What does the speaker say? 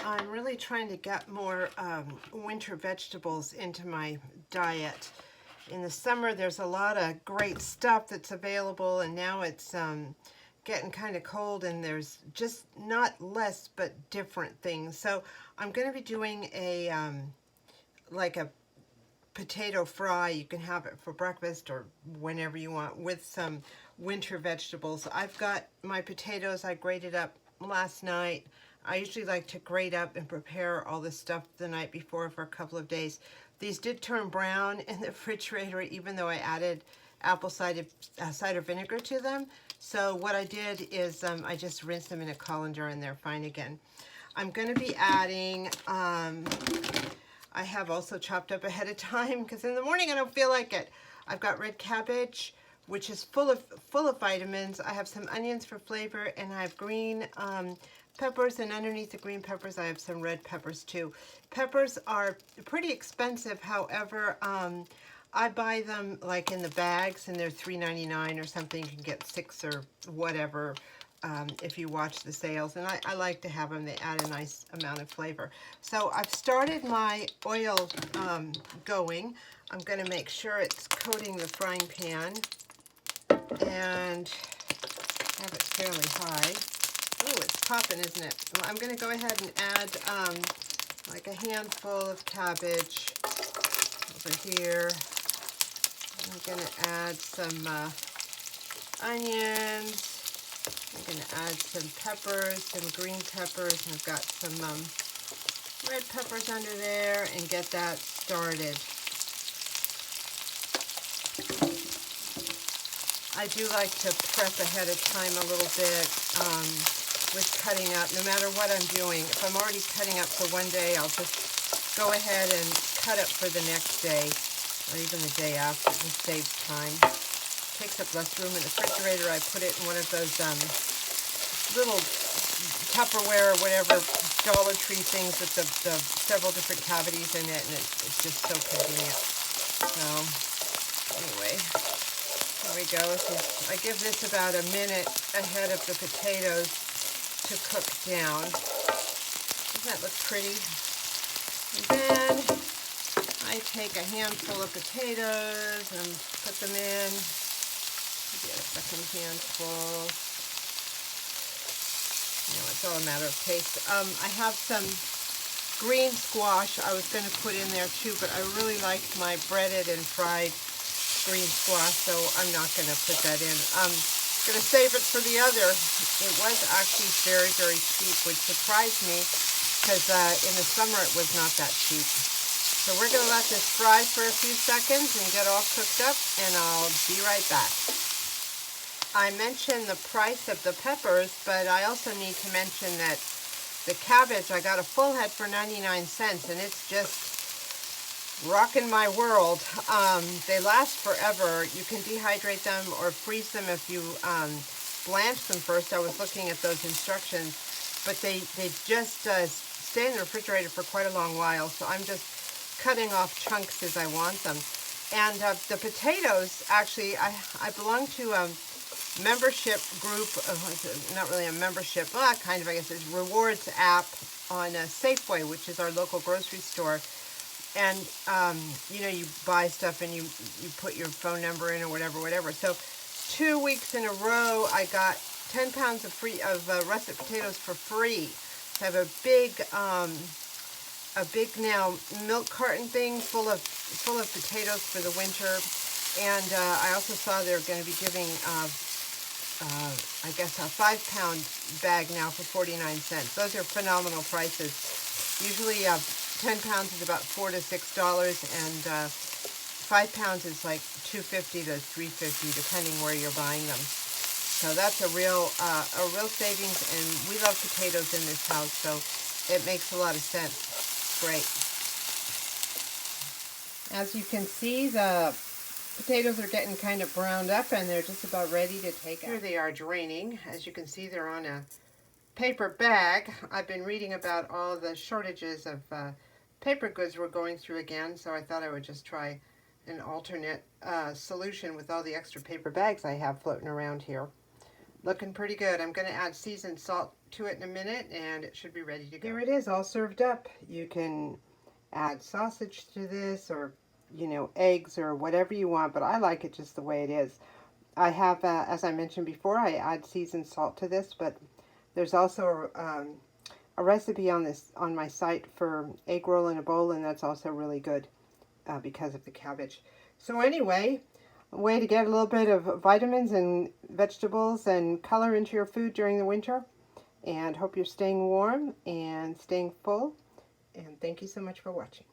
I'm really trying to get more winter vegetables into my diet. In the summer, there's a lot of great stuff that's available, and now it's getting kind of cold, and there's just not less but different things. So I'm going to be doing a like a potato fry. You can have it for breakfast or whenever you want with some winter vegetables. I've got my potatoes I grated up last night. I usually like to grate up and prepare all this stuff the night before for a couple of days. These did turn brown in the refrigerator even though I added apple cider vinegar to them. So what I did is I just rinsed them in a colander and they're fine again. I'm going to be adding, I have also chopped up ahead of time because in the morning I don't feel like it. I've got red cabbage, which is full of vitamins. I have some onions for flavor, and I have green peppers, and underneath the green peppers I have some red peppers too. Peppers are pretty expensive, however, I buy them like in the bags and they're $3.99 or something. You can get 6 or whatever if you watch the sales, and I like to have them. They add a nice amount of flavor. So I've started my oil going. I'm going to make sure it's coating the frying pan and have it fairly high. Oh, it's popping, isn't it? Well, I'm going to go ahead and add like a handful of cabbage over here. I'm going to add some onions. I'm going to add some peppers, some green peppers, and I've got some red peppers under there, and get that started. I do like to prep ahead of time a little bit with cutting up, no matter what I'm doing. If I'm already cutting up for one day, I'll just go ahead and cut up for the next day, or even the day after. It just saves time. Takes up less room in the refrigerator. I put it in one of those little Tupperware or whatever Dollar Tree things with the several different cavities in it, and it's just so convenient. So anyway, there we go. So I give this about a minute ahead of the potatoes to cook down. Doesn't that look pretty? And then I take a handful of potatoes and put them in. Get a second handful. You know, it's all a matter of taste. I have some green squash I was going to put in there too, but I really liked my breaded and fried green squash, so I'm not going to put that in. I'm going to save it for the other. It was actually very, very cheap, which surprised me because in the summer it was not that cheap. So we're going to let this fry for a few seconds and get all cooked up, and I'll be right back. I mentioned the price of the peppers, but I also need to mention that the cabbage, I got a full head for 99 cents, and it's just rocking my world. They last forever. You can dehydrate them or freeze them if you blanch them first. I was looking at those instructions, but they just stay in the refrigerator for quite a long while, so I'm just cutting off chunks as I want them. And the potatoes, actually, I belong to membership group, not really a membership, well, kind of, I guess, it's rewards app on Safeway, which is our local grocery store. And, you know, you buy stuff and you put your phone number in or whatever. So 2 weeks in a row, I got 10 pounds of russet potatoes for free. So I have a big now milk carton thing full of potatoes for the winter. And I also saw they're going to be giving I guess a 5-pound bag now for 49 cents. Those are phenomenal prices. Usually 10 pounds is about $4 to $6, and 5 pounds is like $2.50 to $3.50 depending where you're buying them. So that's a real savings, and we love potatoes in this house, so it makes a lot of sense. Great. As you can see, the potatoes are getting kind of browned up, and they're just about ready to take out. Here they are draining. As you can see, they're on a paper bag. I've been reading about all the shortages of paper goods we're going through again, so I thought I would just try an alternate solution with all the extra paper bags I have floating around here. Looking pretty good. I'm going to add seasoned salt to it in a minute, and it should be ready to go. Here it is, all served up. You can add sausage to this, or eggs or whatever you want, but I like it just the way it is. I have, as I mentioned before, I add seasoned salt to this, but there's also a recipe on my site for egg roll in a bowl, and that's also really good because of the cabbage. So anyway, a way to get a little bit of vitamins and vegetables and color into your food during the winter. And hope you're staying warm and staying full. And thank you so much for watching.